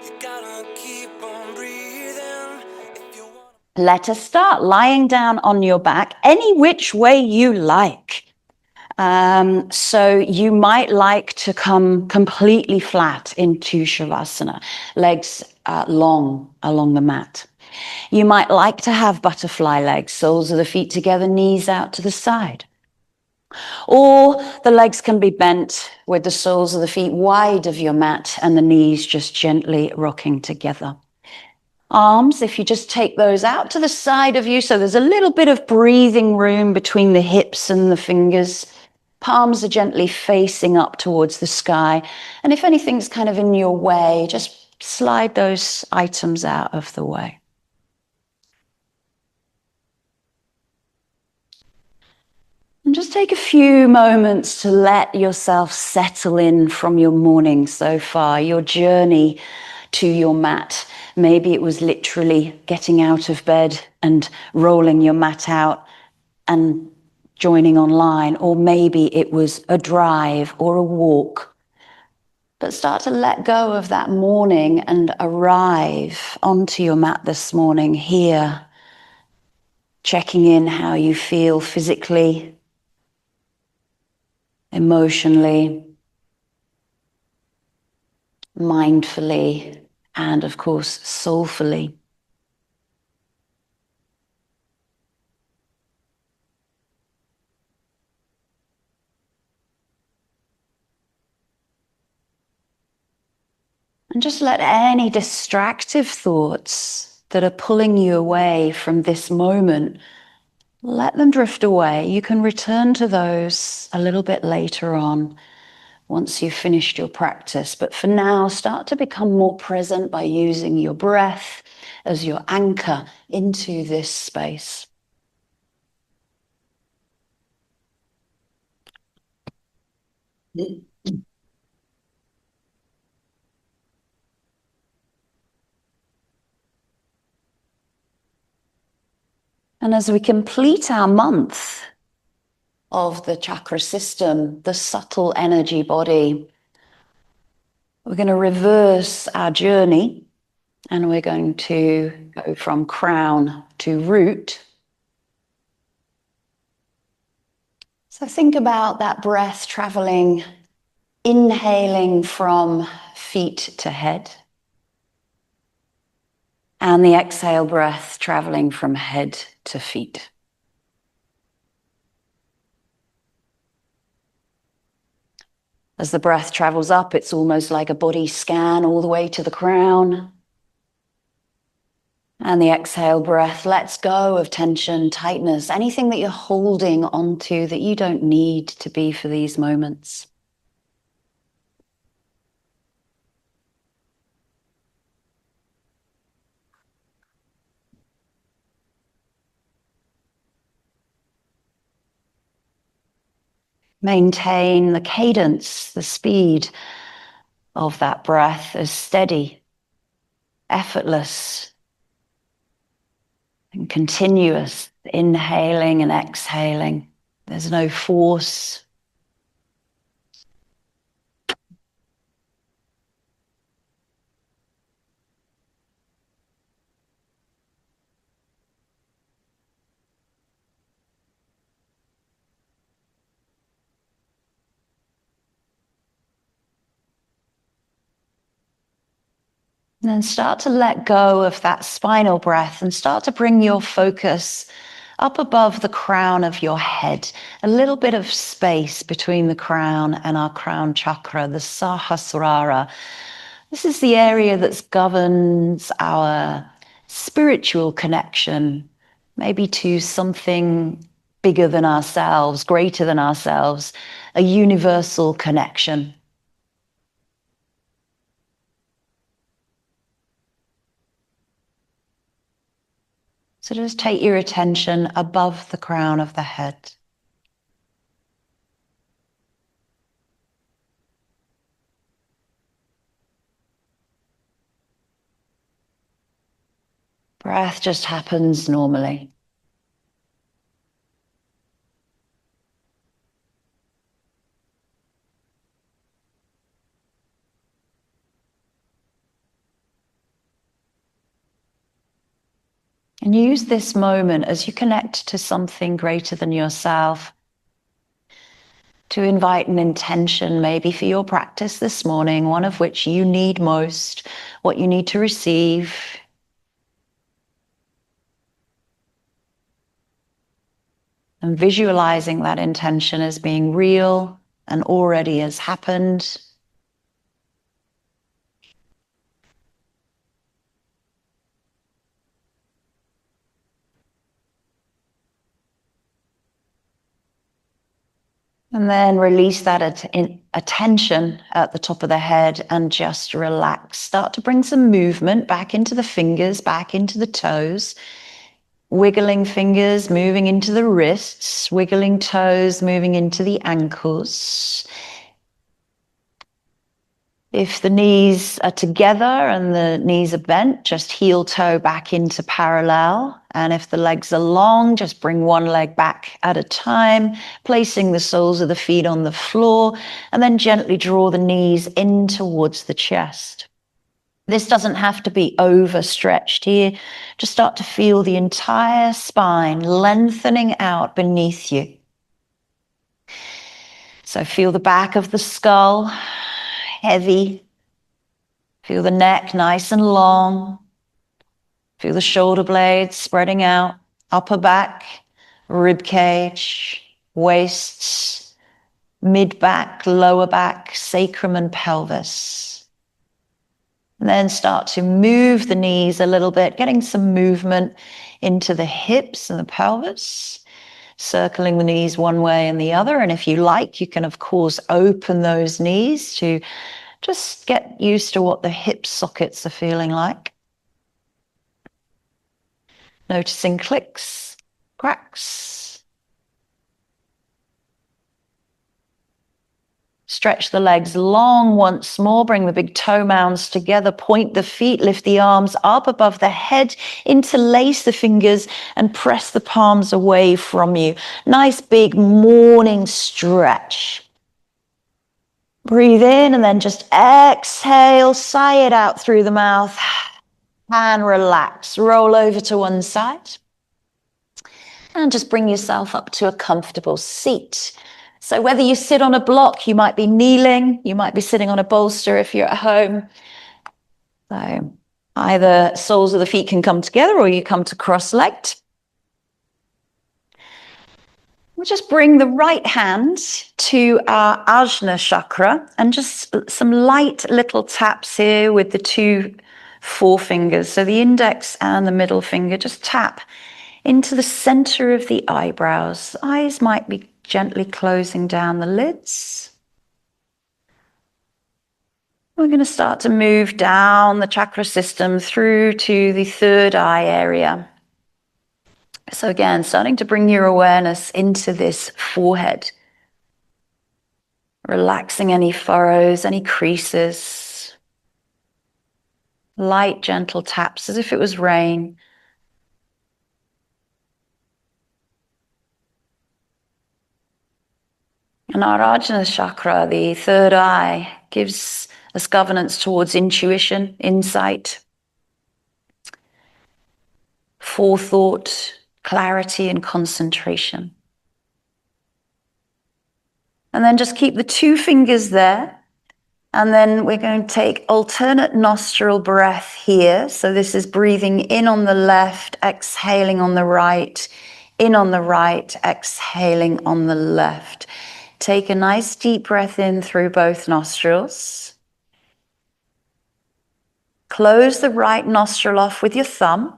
You gotta keep on breathing if you want. Let us start lying down on your back, any which way you like. So you might like to come completely flat into Shavasana, legs long along the mat. You might like to have butterfly legs, soles of the feet together, knees out to the side. Or the legs can be bent with the soles of the feet wide of your mat and the knees just gently rocking together. Arms, if you just take those out to the side of you, so there's a little bit of breathing room between the hips and the fingers. Palms are gently facing up towards the sky. And if anything's kind of in your way, just slide those items out of the way. And just take a few moments to let yourself settle in from your morning so far, your journey to your mat. Maybe it was literally getting out of bed and rolling your mat out and joining online, or maybe it was a drive or a walk. But start to let go of that morning and arrive onto your mat this morning here, checking in how you feel physically, emotionally, mindfully, and of course, soulfully. And just let any distractive thoughts that are pulling you away from this moment, let them drift away. You can return to those a little bit later on once you've finished your practice. But for now, start to become more present by using your breath as your anchor into this space. And as we complete our month of the chakra system, the subtle energy body, we're going to reverse our journey and we're going to go from crown to root. So think about that breath traveling, inhaling from feet to head, and the exhale breath traveling from head to feet. As the breath travels up, it's almost like a body scan all the way to the crown. And the exhale breath lets go of tension, tightness, anything that you're holding onto that you don't need to be for these moments. Maintain the cadence, the speed of that breath as steady, effortless, and continuous, inhaling and exhaling. There's no force. And then start to let go of that spinal breath and start to bring your focus up above the crown of your head, a little bit of space between the crown and our crown chakra, the Sahasrara. This is the area that governs our spiritual connection, maybe to something bigger than ourselves, greater than ourselves, a universal connection. So just take your attention above the crown of the head. Breath just happens normally. And use this moment as you connect to something greater than yourself to invite an intention, maybe for your practice this morning, one of which you need most, what you need to receive. And visualizing that intention as being real and already has happened. And then release that attention at the top of the head and just relax. Start to bring some movement back into the fingers, back into the toes. Wiggling fingers, moving into the wrists. Wiggling toes, moving into the ankles. If the knees are together and the knees are bent, just heel toe back into parallel. And if the legs are long, just bring one leg back at a time, placing the soles of the feet on the floor, and then gently draw the knees in towards the chest. This doesn't have to be overstretched here. Just start to feel the entire spine lengthening out beneath you. So feel the back of the skull, heavy. Feel the neck nice and long. Feel the shoulder blades spreading out, upper back, rib cage, waists, mid back, lower back, sacrum and pelvis. And then start to move the knees a little bit, getting some movement into the hips and the pelvis, circling the knees one way and the other. And if you like, you can, of course, open those knees to just get used to what the hip sockets are feeling like. Noticing clicks, cracks. Stretch the legs long once more. Bring the big toe mounds together. Point the feet, lift the arms up above the head. Interlace the fingers and press the palms away from you. Nice big morning stretch. Breathe in and then just exhale, sigh it out through the mouth and relax. Roll over to one side and just bring yourself up to a comfortable seat. So whether you sit on a block, you might be kneeling, you might be sitting on a bolster if you're at home. So either soles of the feet can come together or you come to cross-legged. We'll just bring the right hand to our Ajna chakra and just some light little taps here with the two forefingers. So the index and the middle finger, just tap into the center of the eyebrows. The eyes might be gently closing down the lids. We're going to start to move down the chakra system through to the third eye area. So again, starting to bring your awareness into this forehead. Relaxing any furrows, any creases. Light, gentle taps as if it was rain. And our Ajna chakra, the third eye, gives us governance towards intuition, insight, forethought, clarity, and concentration. And then just keep the two fingers there. And then we're going to take alternate nostril breath here. So this is breathing in on the left, exhaling on the right, in on the right, exhaling on the left. Take a nice deep breath in through both nostrils. Close the right nostril off with your thumb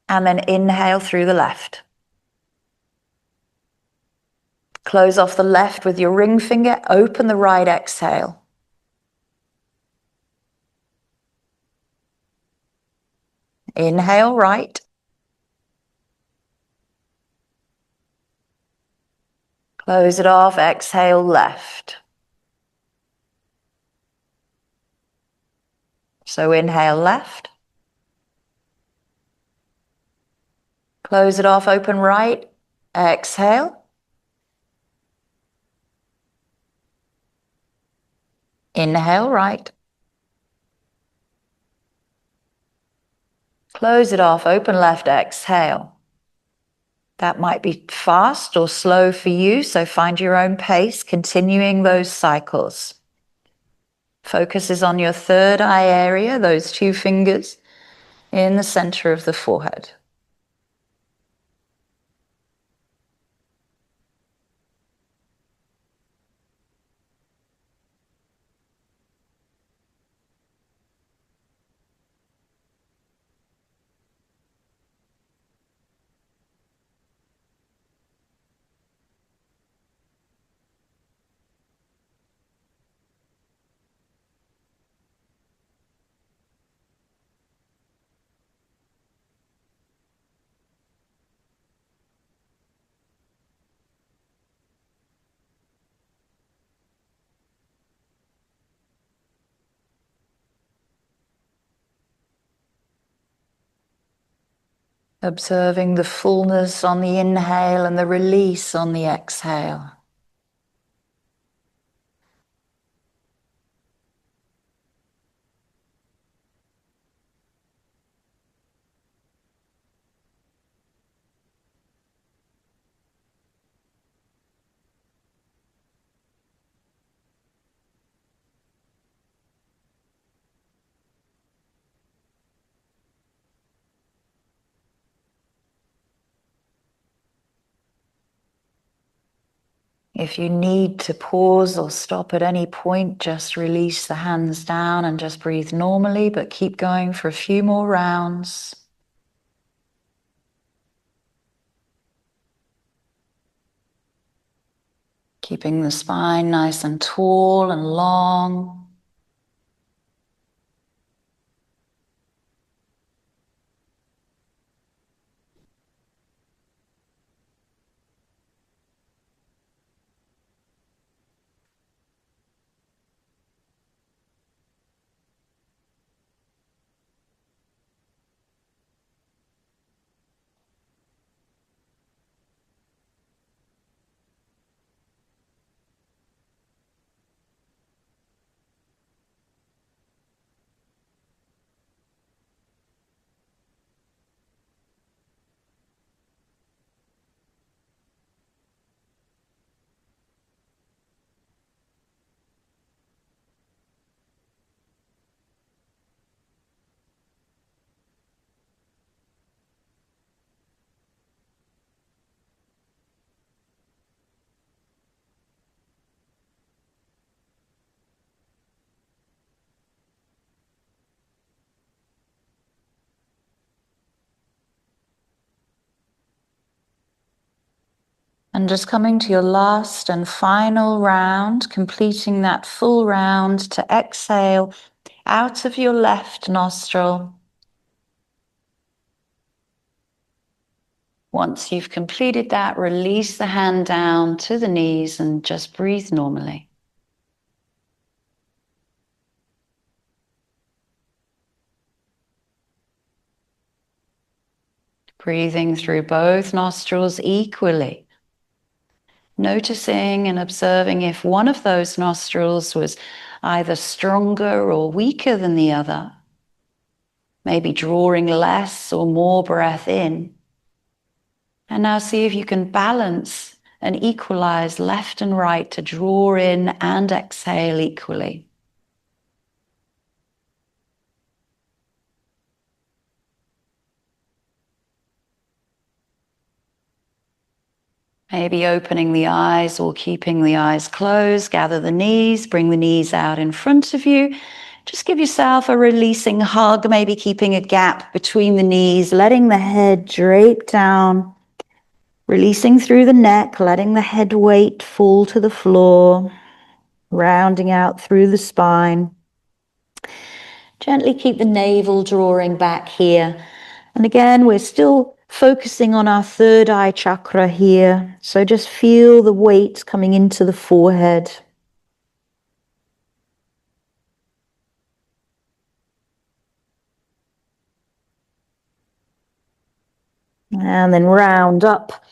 and then inhale through the left. Close off the left with your ring finger, open the right exhale. Inhale right. Close it off, exhale left. So inhale left. Close it off, open right. Exhale. Inhale right. Close it off, open left, exhale. That might be fast or slow for you, so find your own pace, continuing those cycles. Focus is on your third eye area, those two fingers in the center of the forehead. Observing the fullness on the inhale and the release on the exhale. If you need to pause or stop at any point, just release the hands down and just breathe normally, but keep going for a few more rounds. Keeping the spine nice and tall and long. And just coming to your last and final round, completing that full round to exhale out of your left nostril. Once you've completed that, release the hand down to the knees and just breathe normally. Breathing through both nostrils equally. Noticing and observing if one of those nostrils was either stronger or weaker than the other. Maybe drawing less or more breath in. And now see if you can balance and equalize left and right to draw in and exhale equally. Maybe opening the eyes or keeping the eyes closed. Gather the knees, bring the knees out in front of you. Just give yourself a releasing hug, maybe keeping a gap between the knees, letting the head drape down, releasing through the neck, letting the head weight fall to the floor, rounding out through the spine. Gently keep the navel drawing back here. And again, we're still focusing on our third eye chakra here. So just feel the weight coming into the forehead. And then round up.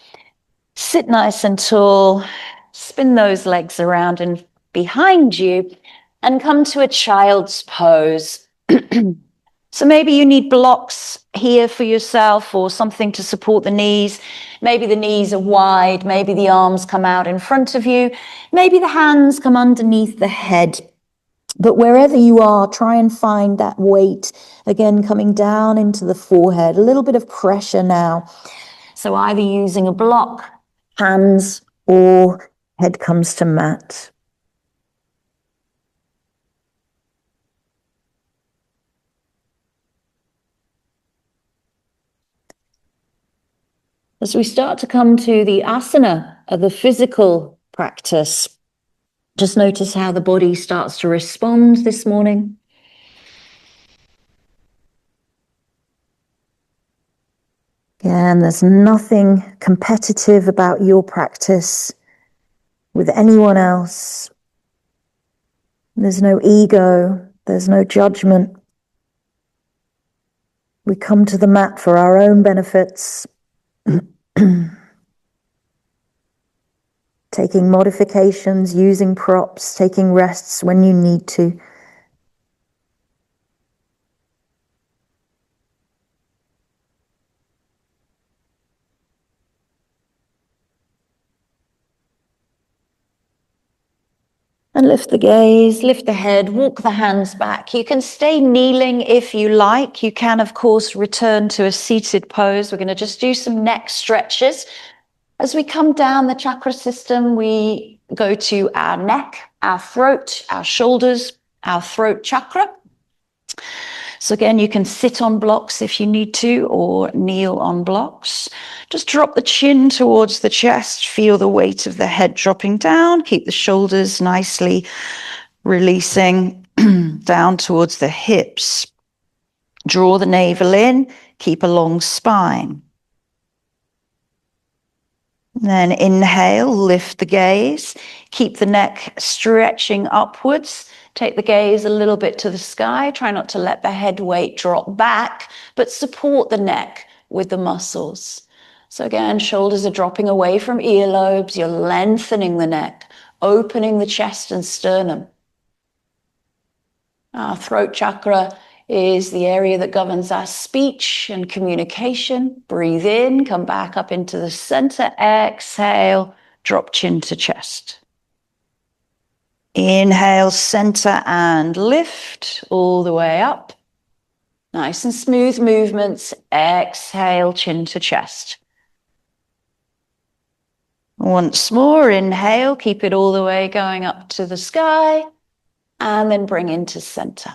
Sit nice and tall. Spin those legs around and behind you and come to a child's pose. So maybe you need blocks here for yourself or something to support the knees. Maybe the knees are wide. Maybe the arms come out in front of you. Maybe the hands come underneath the head. But wherever you are, try and find that weight, again, coming down into the forehead. A little bit of pressure now. So either using a block, hands, or head comes to mat. As we start to come to the asana of the physical practice, just notice how the body starts to respond this morning. Again, there's nothing competitive about your practice with anyone else. There's no ego, there's no judgment. We come to the mat for our own benefits. Taking modifications, using props, taking rests when you need to. And lift the gaze, lift the head, walk the hands back. You can stay kneeling if you like. You can, of course, return to a seated pose. We're going to just do some neck stretches. As we come down the chakra system, we go to our neck, our throat, our shoulders, our throat chakra. So again, you can sit on blocks if you need to, or kneel on blocks. Just drop the chin towards the chest. Feel the weight of the head dropping down. Keep the shoulders nicely releasing down towards the hips. Draw the navel in. Keep a long spine. Then inhale, lift the gaze, keep the neck stretching upwards, take the gaze a little bit to the sky, try not to let the head weight drop back, but support the neck with the muscles. So again, shoulders are dropping away from earlobes, you're lengthening the neck, opening the chest and sternum. Our throat chakra is the area that governs our speech and communication. Breathe in, come back up into the center, exhale, drop chin to chest. Inhale, center and lift all the way up. Nice and smooth movements. Exhale, chin to chest. Once more, inhale, keep it all the way going up to the sky, and then bring into center.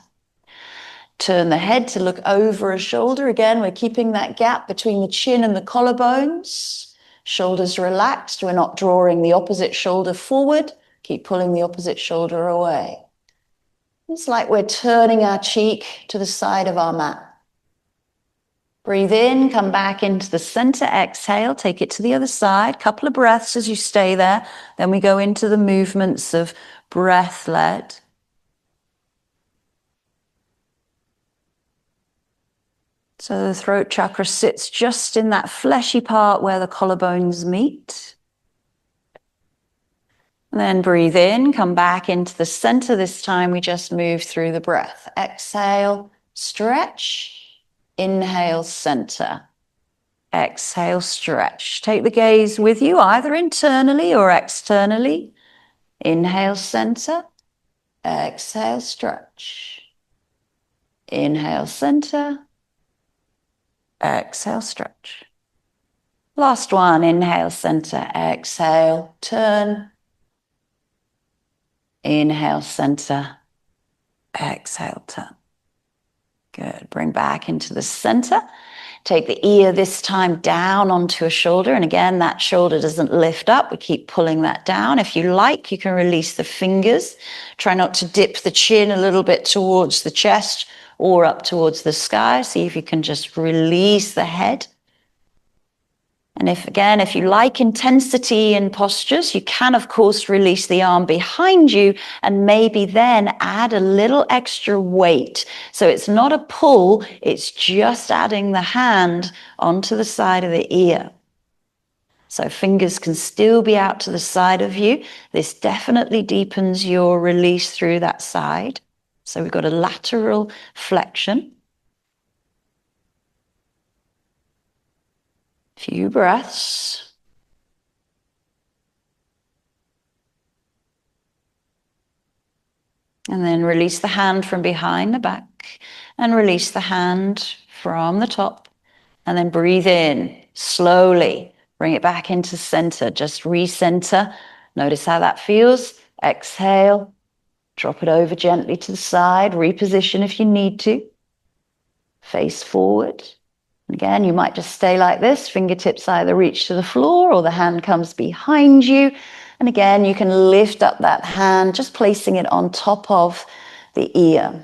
Turn the head to look over a shoulder. Again, we're keeping that gap between the chin and the collarbones. Shoulders relaxed. We're not drawing the opposite shoulder forward. Keep pulling the opposite shoulder away. It's like we're turning our cheek to the side of our mat. Breathe in, come back into the center. Exhale, take it to the other side. Couple of breaths as you stay there. Then we go into the movements of breath-led. So the throat chakra sits just in that fleshy part where the collarbones meet. And then breathe in, come back into the center. This time we just move through the breath. Exhale, stretch. Inhale, center. Exhale, stretch. Take the gaze with you, either internally or externally. Inhale, center. Exhale, stretch. Inhale, center. Exhale, stretch. Last one, inhale, center, exhale, turn. Inhale, center, exhale, turn. Good, bring back into the center. Take the ear this time down onto a shoulder. And again, that shoulder doesn't lift up. We keep pulling that down. If you like, you can release the fingers. Try not to dip the chin a little bit towards the chest or up towards the sky. See if you can just release the head. And if you like intensity in postures, you can, of course, release the arm behind you and maybe then add a little extra weight. So it's not a pull, it's just adding the hand onto the side of the ear. So fingers can still be out to the side of you. This definitely deepens your release through that side. So we've got a lateral flexion. Few breaths. And then release the hand from behind the back and release the hand from the top. And then breathe in slowly. Bring it back into center. Just recenter. Notice how that feels. Exhale. Drop it over gently to the side. Reposition if you need to. Face forward. Again, you might just stay like this. Fingertips either reach to the floor or the hand comes behind you. And again, you can lift up that hand, just placing it on top of the ear.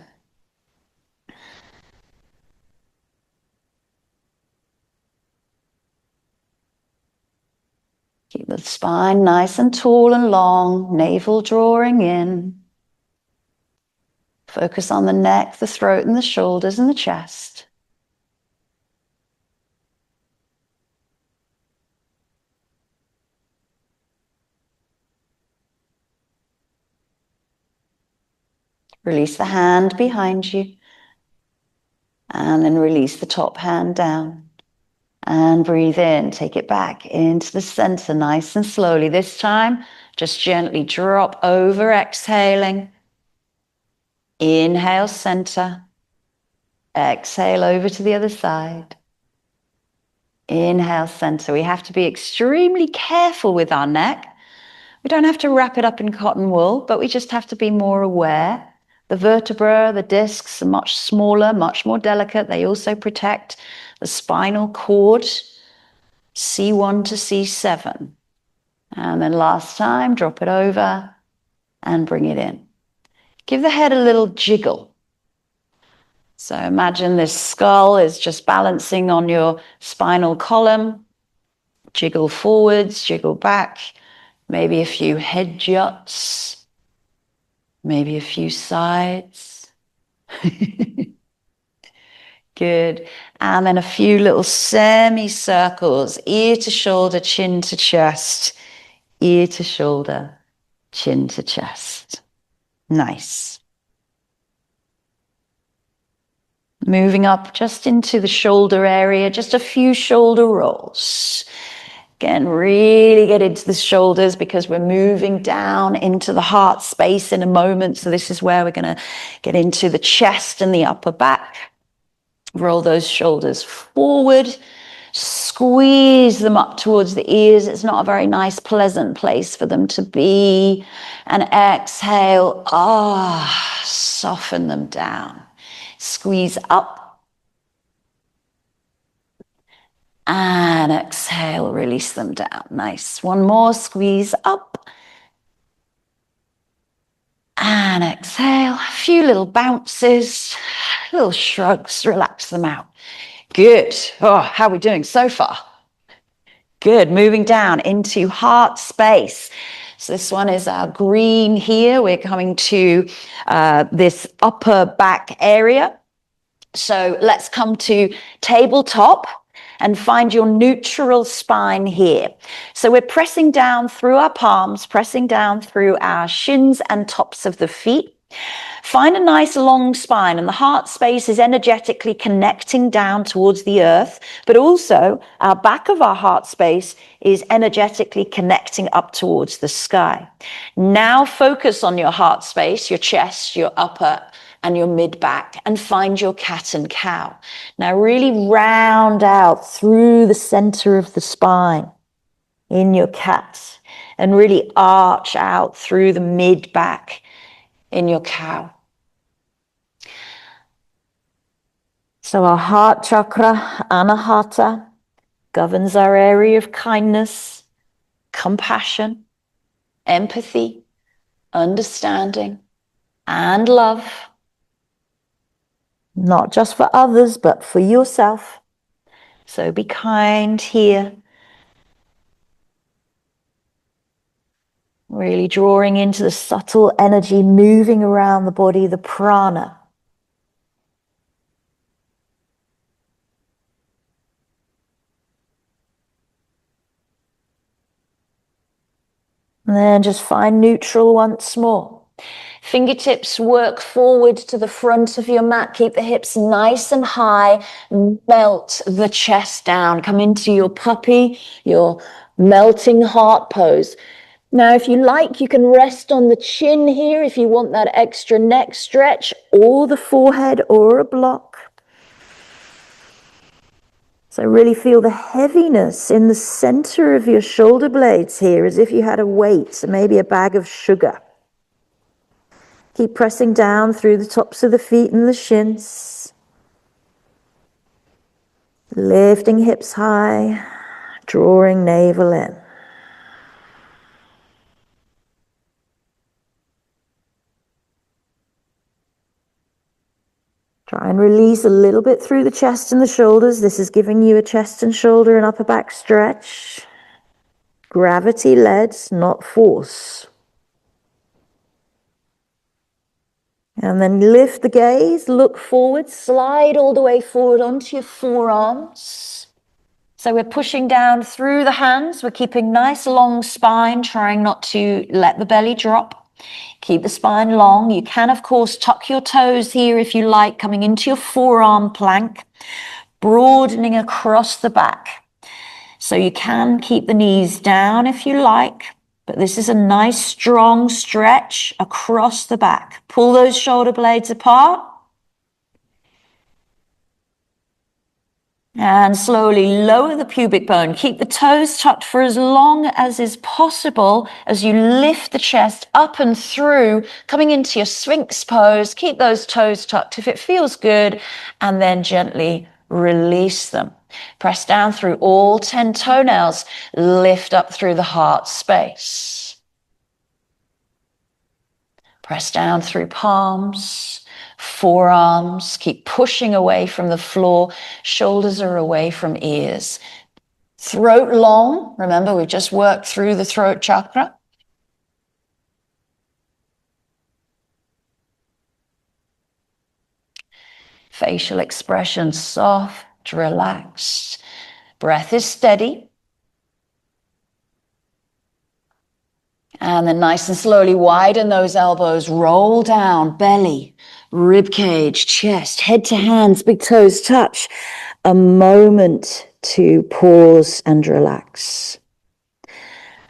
Keep the spine nice and tall and long, navel drawing in. Focus on the neck, the throat, and the shoulders and the chest. Release the hand behind you. And then release the top hand down. And breathe in. Take it back into the center nice and slowly. This time, just gently drop over, exhaling. Inhale, center. Exhale over to the other side. Inhale, center. We have to be extremely careful with our neck. We don't have to wrap it up in cotton wool, but we just have to be more aware. The vertebra, the discs are much smaller, much more delicate. They also protect the spinal cord, C1 to C7. And then last time, drop it over and bring it in. Give the head a little jiggle. So imagine this skull is just balancing on your spinal column. Jiggle forwards, jiggle back. Maybe a few head juts. Maybe a few sides. Good. And then a few little semicircles, ear to shoulder, chin to chest, ear to shoulder, chin to chest. Nice. Moving up just into the shoulder area, just a few shoulder rolls. Again, really get into the shoulders because we're moving down into the heart space in a moment. So this is where we're going to get into the chest and the upper back. Roll those shoulders forward. Squeeze them up towards the ears. It's not a very nice, pleasant place for them to be. And exhale. Soften them down. Squeeze up. And exhale, release them down. Nice. One more, squeeze up. And exhale. A few little bounces, little shrugs, relax them out. Good. Oh, how are we doing so far? Good. Moving down into heart space. So this one is our green here. We're coming to this upper back area. So let's come to tabletop and find your neutral spine here. So we're pressing down through our palms, pressing down through our shins and tops of the feet. Find a nice long spine, and the heart space is energetically connecting down towards the earth, but also our back of our heart space is energetically connecting up towards the sky. Now focus on your heart space, your chest, your upper and your mid back, and find your cat and cow. Now really round out through the center of the spine in your cat, and really arch out through the mid back in your cow. So our heart chakra, Anahata, governs our area of kindness, compassion, empathy, understanding, and love. Not just for others, but for yourself. So be kind here. Really drawing into the subtle energy moving around the body, the prana. And then just find neutral once more. Fingertips work forward to the front of your mat. Keep the hips nice and high. Melt the chest down. Come into your puppy, your melting heart pose. Now, if you like, you can rest on the chin here if you want that extra neck stretch, or the forehead, or a block. So really feel the heaviness in the center of your shoulder blades here, as if you had a weight, maybe a bag of sugar. Keep pressing down through the tops of the feet and the shins. Lifting hips high, drawing navel in. Try and release a little bit through the chest and the shoulders. This is giving you a chest and shoulder and upper back stretch. Gravity led, not force. And then lift the gaze, look forward, slide all the way forward onto your forearms. So we're pushing down through the hands. We're keeping nice long spine, trying not to let the belly drop. Keep the spine long. You can, of course, tuck your toes here if you like, coming into your forearm plank, broadening across the back. So you can keep the knees down if you like, but this is a nice strong stretch across the back. Pull those shoulder blades apart. And slowly lower the pubic bone. Keep the toes tucked for as long as is possible as you lift the chest up and through, coming into your Sphinx pose. Keep those toes tucked if it feels good, and then gently release them. Press down through all 10 toenails. Lift up through the heart space. Press down through palms, forearms. Keep pushing away from the floor. Shoulders are away from ears. Throat long. Remember, we've just worked through the throat chakra. Facial expression soft, relaxed. Breath is steady. And then nice and slowly widen those elbows, roll down, belly, rib cage, chest, head to hands, big toes touch. A moment to pause and relax.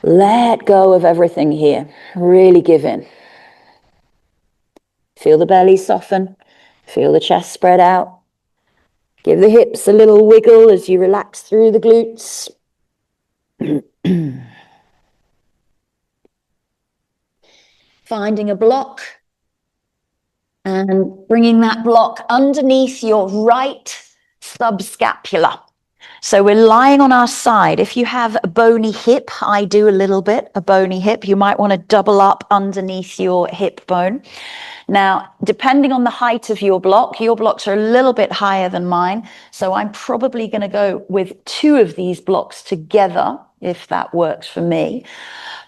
Let go of everything here. Really give in. Feel the belly soften. Feel the chest spread out. Give the hips a little wiggle as you relax through the glutes. Finding a block and bringing that block underneath your right subscapula. So we're lying on our side. If you have a bony hip, I do a little bit, a bony hip, you might want to double up underneath your hip bone. Now, depending on the height of your blocks are a little bit higher than mine. So I'm probably going to go with 2 of these blocks together, if that works for me.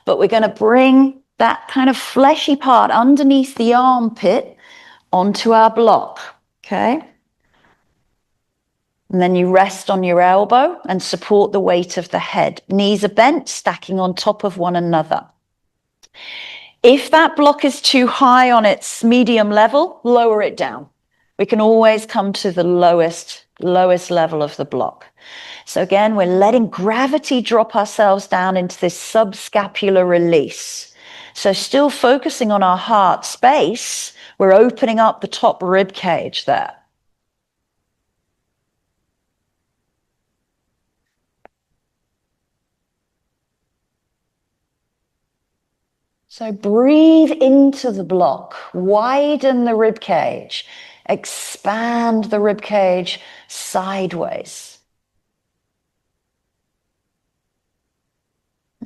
But we're going to bring that kind of fleshy part underneath the armpit onto our block, okay? And then you rest on your elbow and support the weight of the head. Knees are bent, stacking on top of one another. If that block is too high on its medium level, lower it down. We can always come to the lowest level of the block. So again, we're letting gravity drop ourselves down into this subscapular release. So still focusing on our heart space, we're opening up the top rib cage there. So breathe into the block, widen the rib cage, expand the rib cage sideways.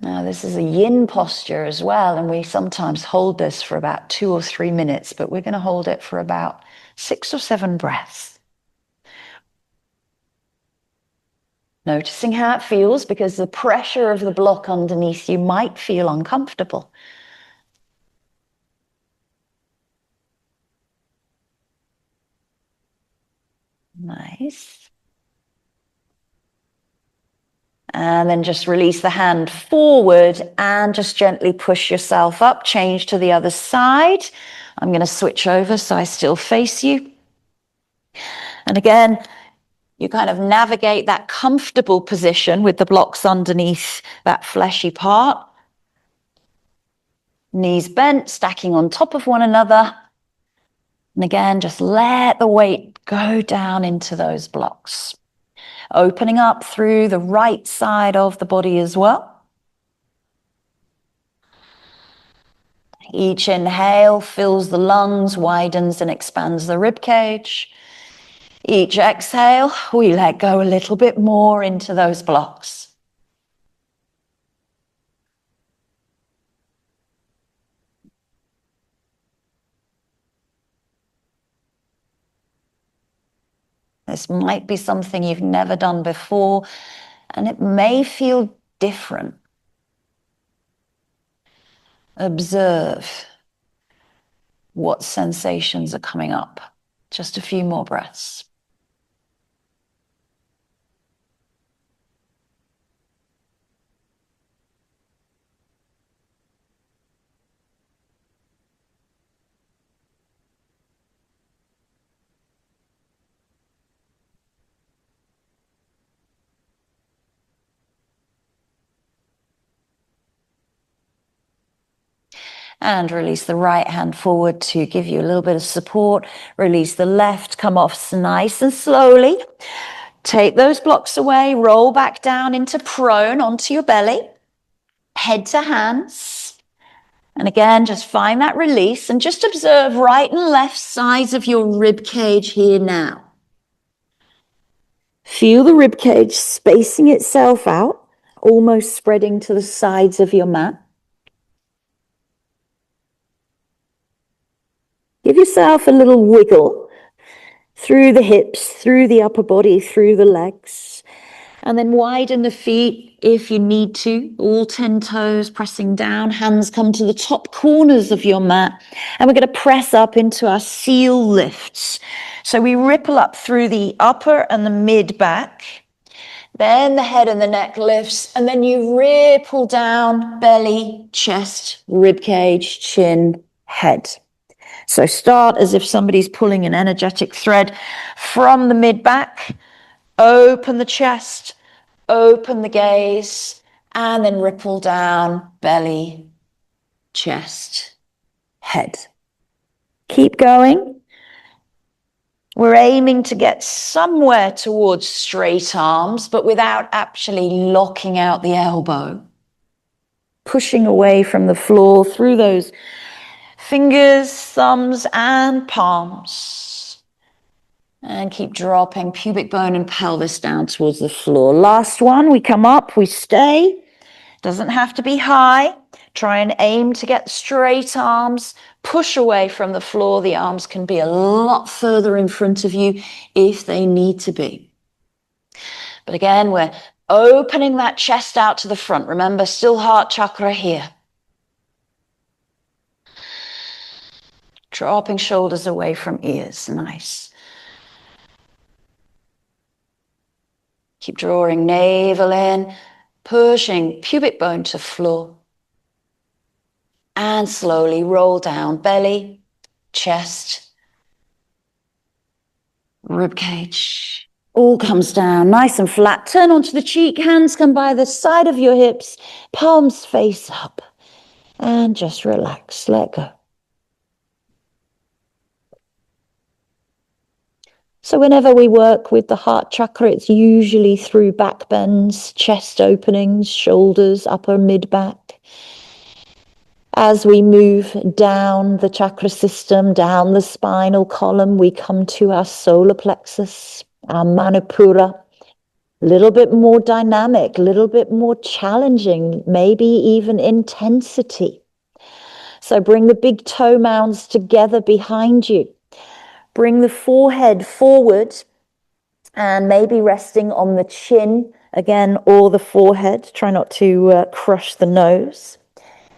Now this is a yin posture as well, and we sometimes hold this for about 2 or 3 minutes, but we're going to hold it for about 6 or 7 breaths. Noticing how it feels, because the pressure of the block underneath you might feel uncomfortable. Nice. And then just release the hand forward and just gently push yourself up. Change to the other side. I'm going to switch over so I still face you. And again, you kind of navigate that comfortable position with the blocks underneath that fleshy part. Knees bent, stacking on top of one another. And again, just let the weight go down into those blocks. Opening up through the right side of the body as well. Each inhale fills the lungs, widens and expands the rib cage. Each exhale, we let go a little bit more into those blocks. This might be something you've never done before, and it may feel different. Observe what sensations are coming up. Just a few more breaths. And release the right hand forward to give you a little bit of support. Release the left, come off nice and slowly. Take those blocks away, roll back down into prone onto your belly, head to hands. And again, just find that release and just observe right and left sides of your rib cage here now. Feel the rib cage spacing itself out, almost spreading to the sides of your mat. Give yourself a little wiggle through the hips, through the upper body, through the legs. And then widen the feet if you need to, all 10 toes pressing down. Hands come to the top corners of your mat. And we're going to press up into our seal lifts. So we ripple up through the upper and the mid back. Then the head and the neck lifts. And then you ripple down, belly, chest, rib cage, chin, head. So start as if somebody's pulling an energetic thread from the mid back. Open the chest, open the gaze, and then ripple down, belly, chest, head. Keep going. We're aiming to get somewhere towards straight arms, but without actually locking out the elbow. Pushing away from the floor through those fingers, thumbs, and palms. And keep dropping pubic bone and pelvis down towards the floor. Last one, we come up, we stay. Doesn't have to be high. Try and aim to get straight arms. Push away from the floor. The arms can be a lot further in front of you if they need to be. But again, we're opening that chest out to the front. Remember, still heart chakra here. Dropping shoulders away from ears. Nice. Keep drawing navel in, pushing pubic bone to floor. And slowly roll down belly, chest, rib cage. All comes down nice and flat. Turn onto the cheek, hands come by the side of your hips, palms face up. And just relax, let go. So whenever we work with the heart chakra, it's usually through back bends, chest openings, shoulders, upper mid back. As we move down the chakra system, down the spinal column, we come to our solar plexus, our manipura. A little bit more dynamic, a little bit more challenging, maybe even intensity. So bring the big toe mounds together behind you. Bring the forehead forward and maybe resting on the chin again or the forehead. Try not to crush the nose.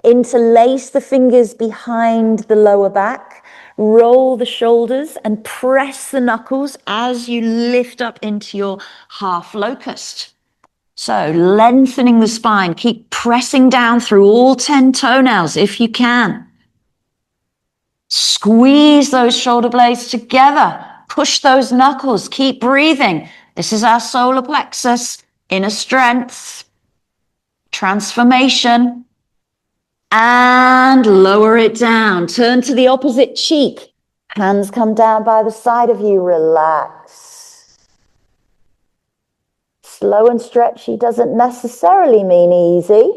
Interlace the fingers behind the lower back. Roll the shoulders and press the knuckles as you lift up into your half locust. So lengthening the spine, keep pressing down through all 10 toenails if you can. Squeeze those shoulder blades together. Push those knuckles. Keep breathing. This is our solar plexus, inner strength, transformation. And lower it down. Turn to the opposite cheek. Hands come down by the side of you. Relax. Slow and stretchy doesn't necessarily mean easy.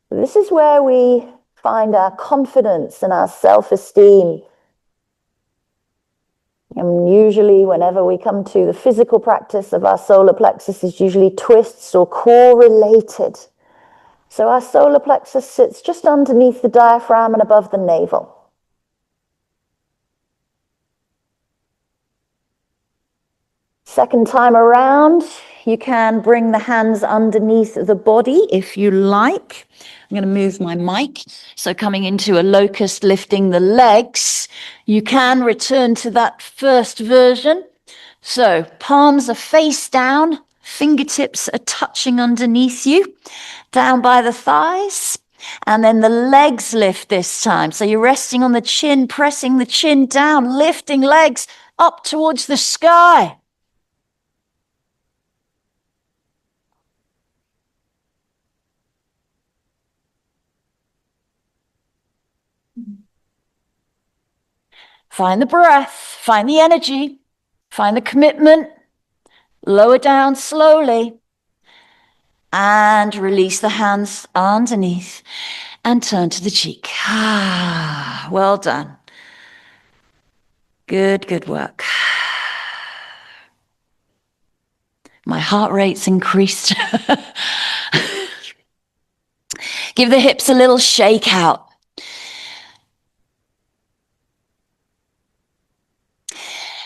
This is where we find our confidence and our self-esteem. And usually whenever we come to the physical practice of our solar plexus is usually twists or core related. So our solar plexus sits just underneath the diaphragm and above the navel. Second time around, you can bring the hands underneath the body if you like. I'm going to move my mic. So coming into a locust, lifting the legs, you can return to that first version. So palms are face down, fingertips are touching underneath you, down by the thighs. And then the legs lift this time. So you're resting on the chin, pressing the chin down, lifting legs up towards the sky. Find the breath, find the energy, find the commitment, lower down slowly, and release the hands underneath and turn to the cheek. Well done. Good work. My heart rate's increased. Give the hips a little shake out.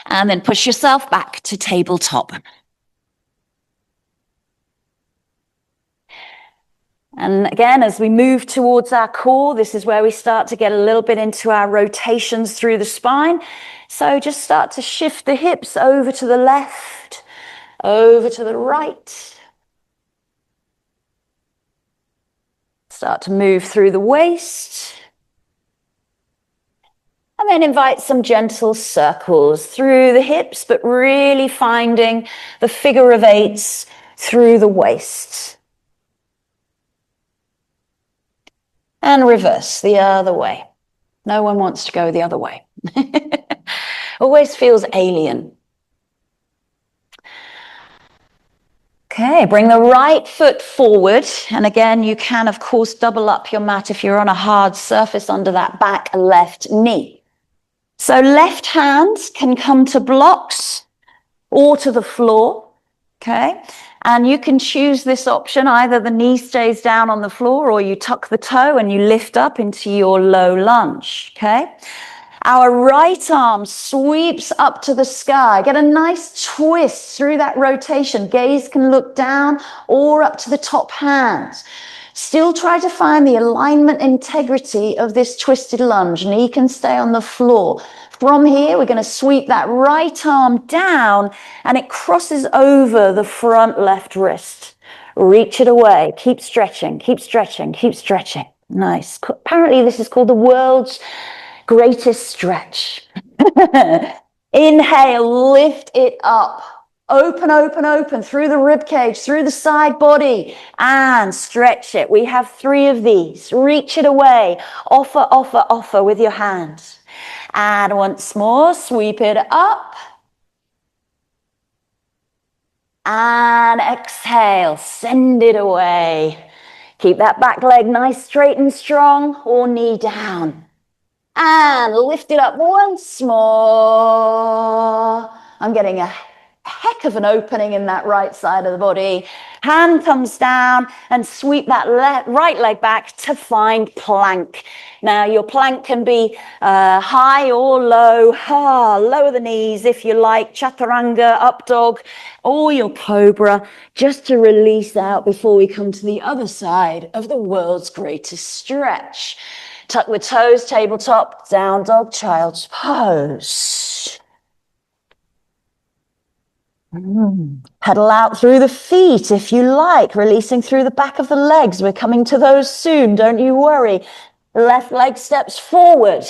And then push yourself back to tabletop. And again, as we move towards our core, this is where we start to get a little bit into our rotations through the spine. So just start to shift the hips over to the left, over to the right. Start to move through the waist. And then invite some gentle circles through the hips, but really finding the figure of eights through the waist. And reverse the other way. No one wants to go the other way. Always feels alien. Okay, bring the right foot forward. And again, you can, of course, double up your mat if you're on a hard surface under that back left knee. So left hand can come to blocks or to the floor, okay? And you can choose this option. Either the knee stays down on the floor or you tuck the toe and you lift up into your low lunge, okay? Our right arm sweeps up to the sky. Get a nice twist through that rotation. Gaze can look down or up to the top hands. Still try to find the alignment integrity of this twisted lunge. Knee can stay on the floor. From here, we're going to sweep that right arm down and it crosses over the front left wrist. Reach it away. Keep stretching, keep stretching, keep stretching. Nice. Apparently, this is called the world's greatest stretch. Inhale, lift it up. Open, open, open through the rib cage, through the side body, and stretch it. We have 3 of these. Reach it away. Offer, offer, offer with your hands. And once more, sweep it up. And exhale, send it away. Keep that back leg nice, straight and strong, or knee down. And lift it up once more. I'm getting a heck of an opening in that right side of the body. Hand comes down and sweep that right leg back to find plank. Now your plank can be high or low. Lower the knees if you like. Chaturanga, up dog, or your cobra, just to release out before we come to the other side of the world's greatest stretch. Tuck the toes, tabletop, down dog, child's pose. Pedal out through the feet if you like, releasing through the back of the legs. We're coming to those soon, don't you worry. Left leg steps forward.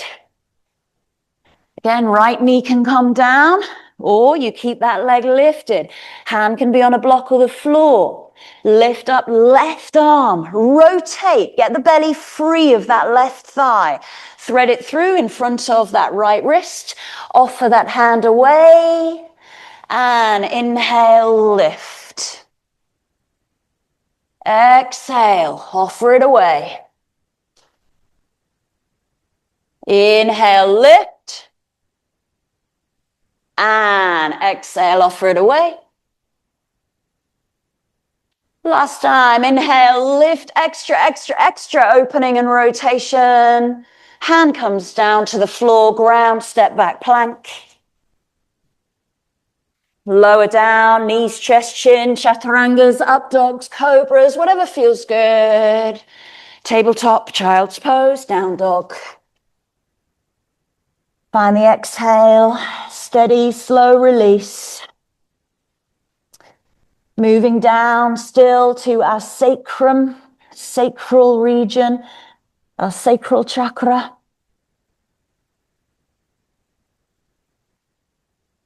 Again, right knee can come down, or you keep that leg lifted. Hand can be on a block or the floor. Lift up left arm, rotate, get the belly free of that left thigh. Thread it through in front of that right wrist. Offer that hand away. And inhale, lift. Exhale, offer it away. Inhale, lift. And exhale, offer it away. Last time, inhale, lift, extra, extra, extra, opening and rotation. Hand comes down to the floor, ground, step back, plank. Lower down, knees, chest, chin, chaturangas, up dogs, cobras, whatever feels good. Tabletop, child's pose, down dog. Find the exhale, steady, slow release. Moving down still to our sacrum, sacral region, our sacral chakra.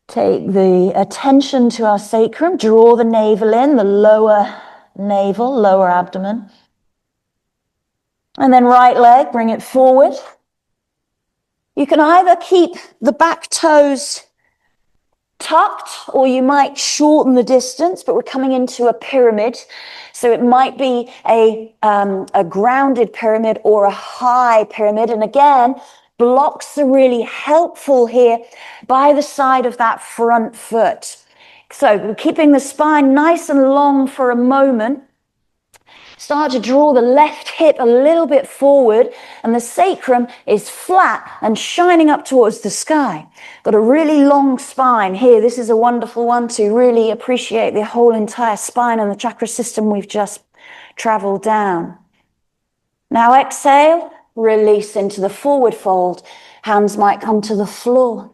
Take the attention to our sacrum, draw the navel in, the lower navel, lower abdomen. And then right leg, bring it forward. You can either keep the back toes tucked, or you might shorten the distance, but we're coming into a pyramid. So it might be a grounded pyramid or a high pyramid. And again, blocks are really helpful here by the side of that front foot. So we're keeping the spine nice and long for a moment. Start to draw the left hip a little bit forward, and the sacrum is flat and shining up towards the sky. Got a really long spine here. This is a wonderful one to really appreciate the whole entire spine and the chakra system we've just traveled down. Now exhale, release into the forward fold. Hands might come to the floor.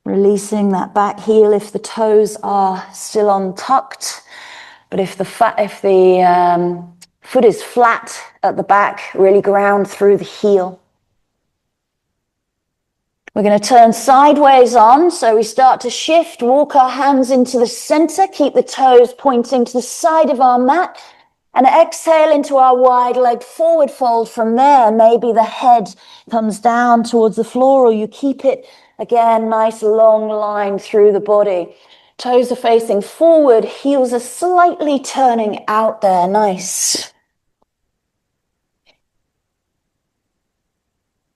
Releasing that back heel if the toes are still untucked. But if the foot is flat at the back, really ground through the heel. We're going to turn sideways on. So we start to shift, walk our hands into the center, keep the toes pointing to the side of our mat. And exhale into our wide leg forward fold from there. Maybe the head comes down towards the floor, or you keep it, again, nice long line through the body. Toes are facing forward, heels are slightly turning out there. Nice.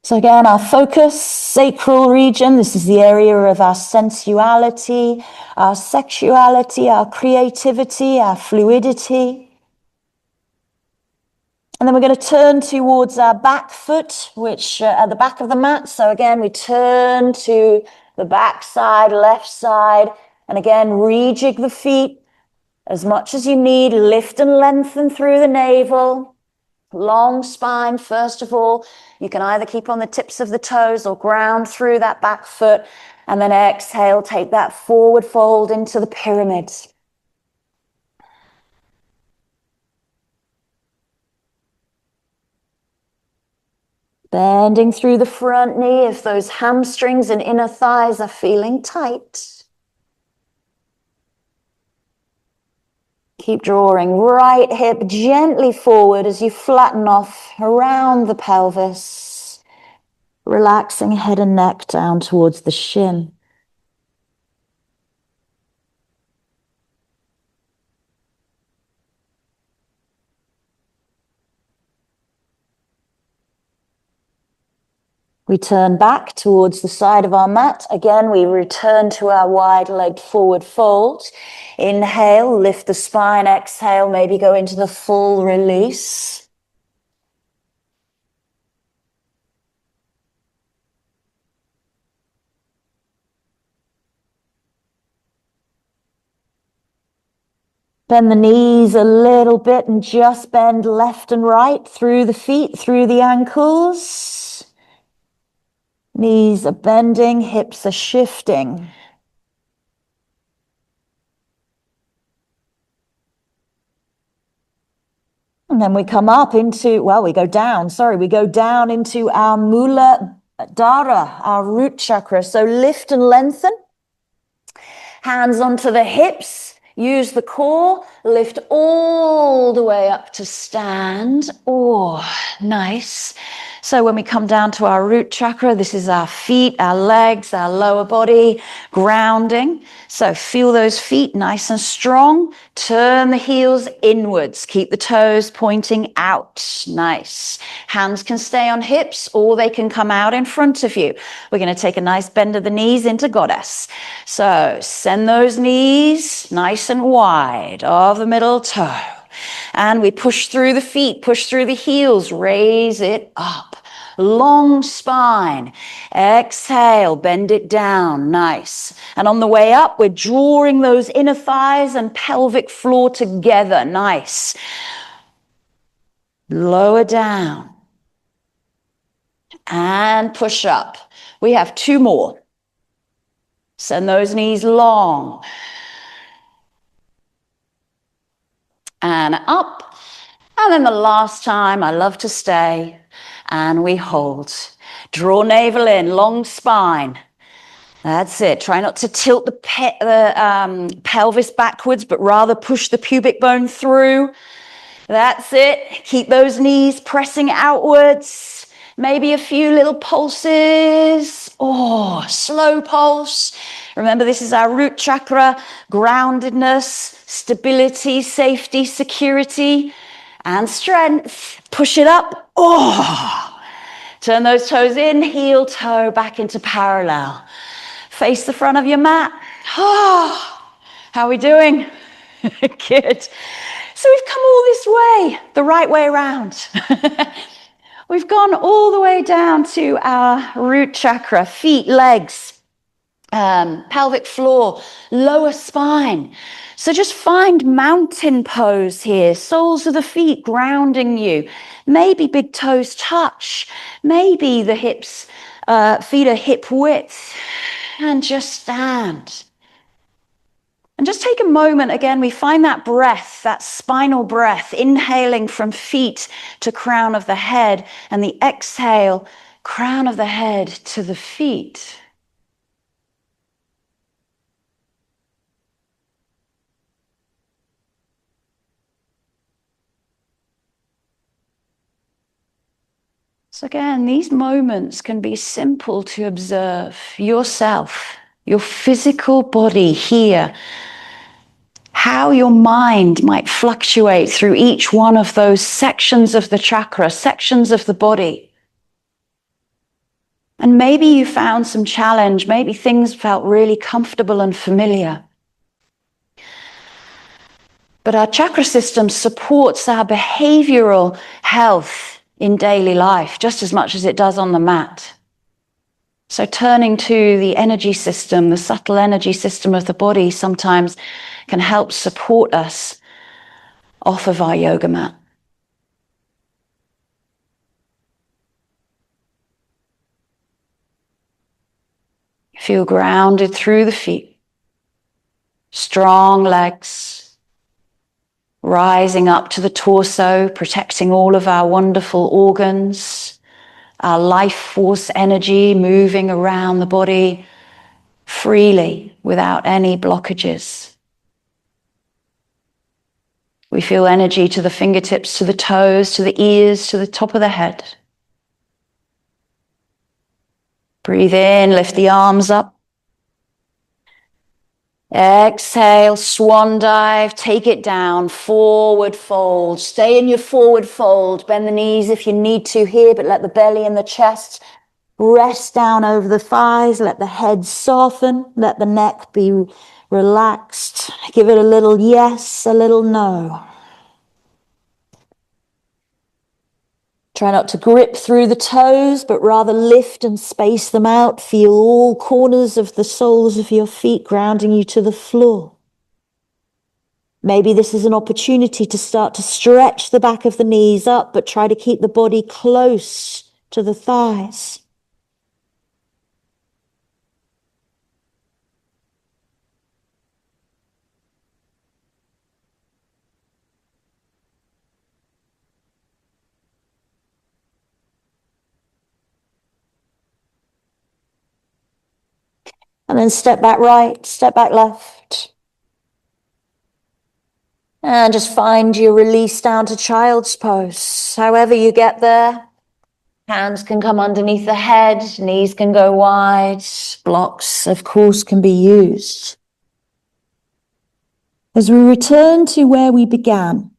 So again, our focus, sacral region. This is the area of our sensuality, our sexuality, our creativity, our fluidity. And then we're going to turn towards our back foot, which at the back of the mat. So again, we turn to the back side, left side. And again, rejig the feet as much as you need. Lift and lengthen through the navel. Long spine, first of all. You can either keep on the tips of the toes or ground through that back foot. And then exhale, take that forward fold into the pyramids. Bending through the front knee if those hamstrings and inner thighs are feeling tight. Keep drawing right hip gently forward as you flatten off around the pelvis. Relaxing head and neck down towards the shin. We turn back towards the side of our mat. Again, we return to our wide leg forward fold. Inhale, lift the spine. Exhale, maybe go into the full release. Bend the knees a little bit and just bend left and right through the feet, through the ankles. Knees are bending, hips are shifting. And then we come up into, we go down into our Muladhara, our root chakra. So lift and lengthen. Hands onto the hips. Use the core. Lift all the way up to stand. Oh, nice. So when we come down to our root chakra, this is our feet, our legs, our lower body, grounding. So feel those feet nice and strong. Turn the heels inwards. Keep the toes pointing out. Nice. Hands can stay on hips or they can come out in front of you. We're going to take a nice bend of the knees into goddess. So send those knees nice and wide of the middle toe. And we push through the feet, push through the heels, raise it up. Long spine. Exhale, bend it down. Nice. And on the way up, we're drawing those inner thighs and pelvic floor together. Nice. Lower down. And push up. We have 2 more. Send those knees long. And up. And then the last time, I love to stay. And we hold. Draw navel in, long spine. That's it. Try not to tilt the pelvis backwards, but rather push the pubic bone through. That's it. Keep those knees pressing outwards. Maybe a few little pulses. Oh, slow pulse. Remember, this is our root chakra. Groundedness, stability, safety, security, and strength. Push it up. Oh, turn those toes in, heel toe back into parallel. Face the front of your mat. Oh, how are we doing? Good. So we've come all this way, the right way around. We've gone all the way down to our root chakra, feet, legs, pelvic floor, lower spine. So just find mountain pose here, soles of the feet grounding you. Maybe big toes touch. Maybe the hips, feet are hip width. And just stand. And just take a moment again, we find that breath, that spinal breath, inhaling from feet to crown of the head, and the exhale, crown of the head to the feet. So again, these moments can be simple to observe yourself, your physical body here, how your mind might fluctuate through each one of those sections of the chakra, sections of the body. And maybe you found some challenge, maybe things felt really comfortable and familiar. But our chakra system supports our behavioral health in daily life just as much as it does on the mat. So turning to the energy system, the subtle energy system of the body sometimes can help support us off of our yoga mat. Feel grounded through the feet, strong legs, rising up to the torso, protecting all of our wonderful organs, our life force energy moving around the body freely without any blockages. We feel energy to the fingertips, to the toes, to the ears, to the top of the head. Breathe in, lift the arms up. Exhale, swan dive, take it down, forward fold. Stay in your forward fold. Bend the knees if you need to here, but let the belly and the chest rest down over the thighs. Let the head soften. Let the neck be relaxed. Give it a little yes, a little no. Try not to grip through the toes, but rather lift and space them out. Feel all corners of the soles of your feet grounding you to the floor. Maybe this is an opportunity to start to stretch the back of the knees up, but try to keep the body close to the thighs. And then step back right, step back left. And just find your release down to child's pose. However you get there, hands can come underneath the head, knees can go wide, blocks, of course, can be used. As we return to where we began,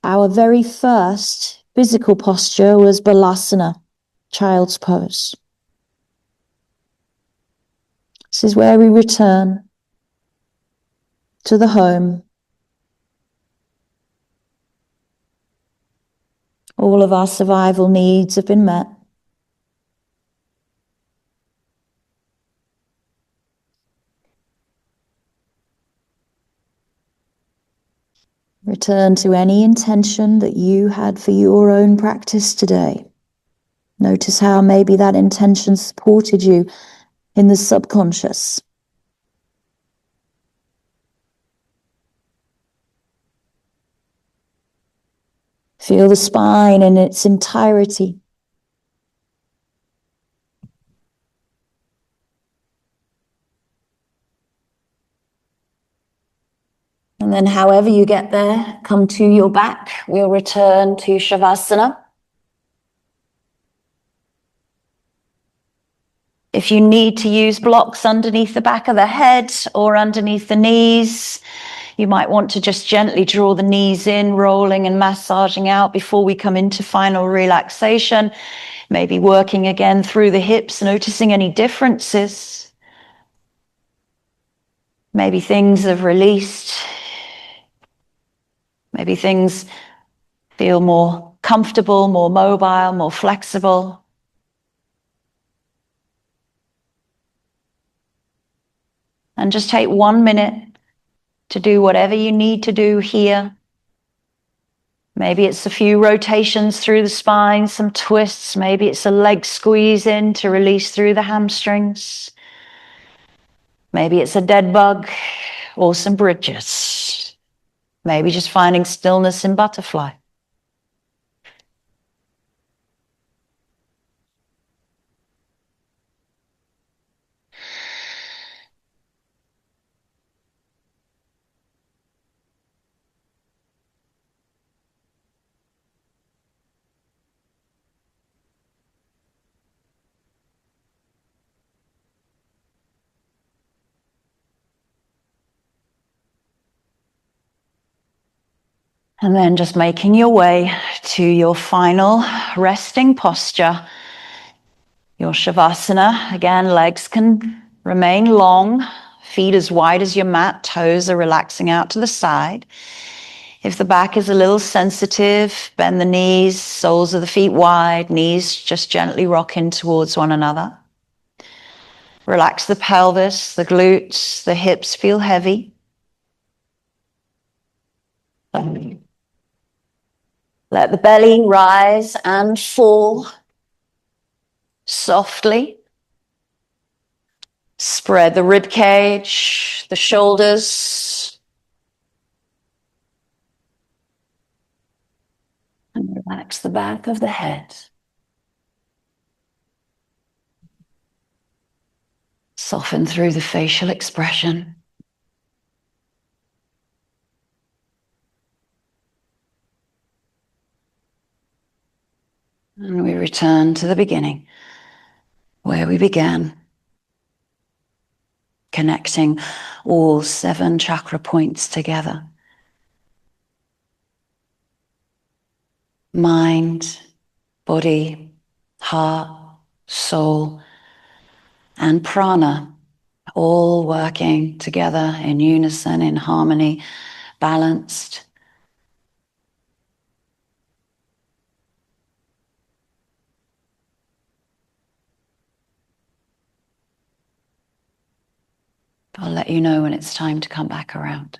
our very first physical posture was Balasana, child's pose. This is where we return to the home. All of our survival needs have been met. Return to any intention that you had for your own practice today. Notice how maybe that intention supported you in the subconscious. Feel the spine in its entirety. And then however you get there, come to your back. We'll return to Shavasana. If you need to use blocks underneath the back of the head or underneath the knees, you might want to just gently draw the knees in, rolling and massaging out before we come into final relaxation. Maybe working again through the hips, noticing any differences. Maybe things have released. Maybe things feel more comfortable, more mobile, more flexible. And just take 1 minute to do whatever you need to do here. Maybe it's a few rotations through the spine, some twists. Maybe it's a leg squeeze in to release through the hamstrings. Maybe it's a dead bug or some bridges. Maybe just finding stillness in butterfly. And then just making your way to your final resting posture, your Shavasana. Again, legs can remain long, feet as wide as your mat, toes are relaxing out to the side. If the back is a little sensitive, bend the knees, soles of the feet wide, knees just gently rocking towards one another. Relax the pelvis, the glutes, the hips feel heavy. Let the belly rise and fall softly. Spread the rib cage, the shoulders. And relax the back of the head. Soften through the facial expression. And we return to the beginning, where we began, connecting all 7 chakra points together. Mind, body, heart, soul, and prana, all working together in unison, in harmony, balanced. I'll let you know when it's time to come back around.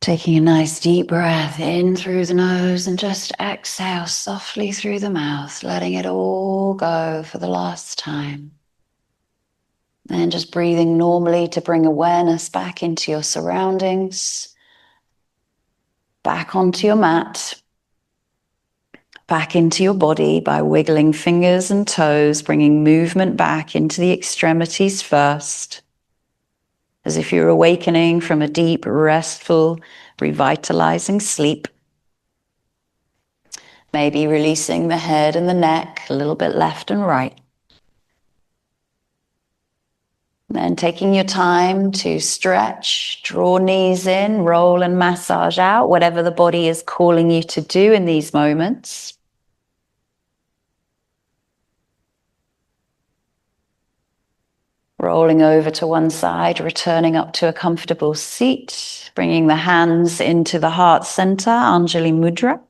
Taking a nice deep breath in through the nose and just exhale softly through the mouth, letting it all go for the last time. And just breathing normally to bring awareness back into your surroundings, back onto your mat, back into your body by wiggling fingers and toes, bringing movement back into the extremities first, as if you're awakening from a deep, restful, revitalizing sleep. Maybe releasing the head and the neck a little bit left and right. Then taking your time to stretch, draw knees in, roll and massage out, whatever the body is calling you to do in these moments. Rolling over to one side, returning up to a comfortable seat, bringing the hands into the heart center, Anjali Mudra.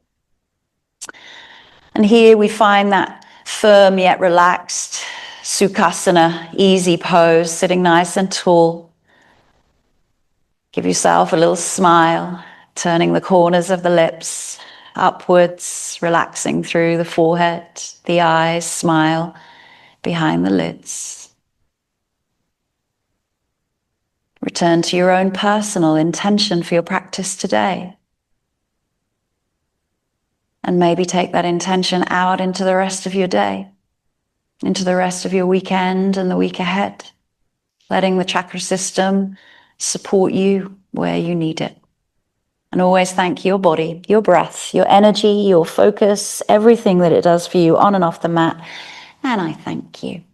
And here we find that firm yet relaxed Sukhasana, easy pose, sitting nice and tall. Give yourself a little smile, turning the corners of the lips upwards, relaxing through the forehead, the eyes, smile behind the lids. Return to your own personal intention for your practice today. And maybe take that intention out into the rest of your day, into the rest of your weekend and the week ahead, letting the chakra system support you where you need it. And always thank your body, your breath, your energy, your focus, everything that it does for you on and off the mat. And I thank you.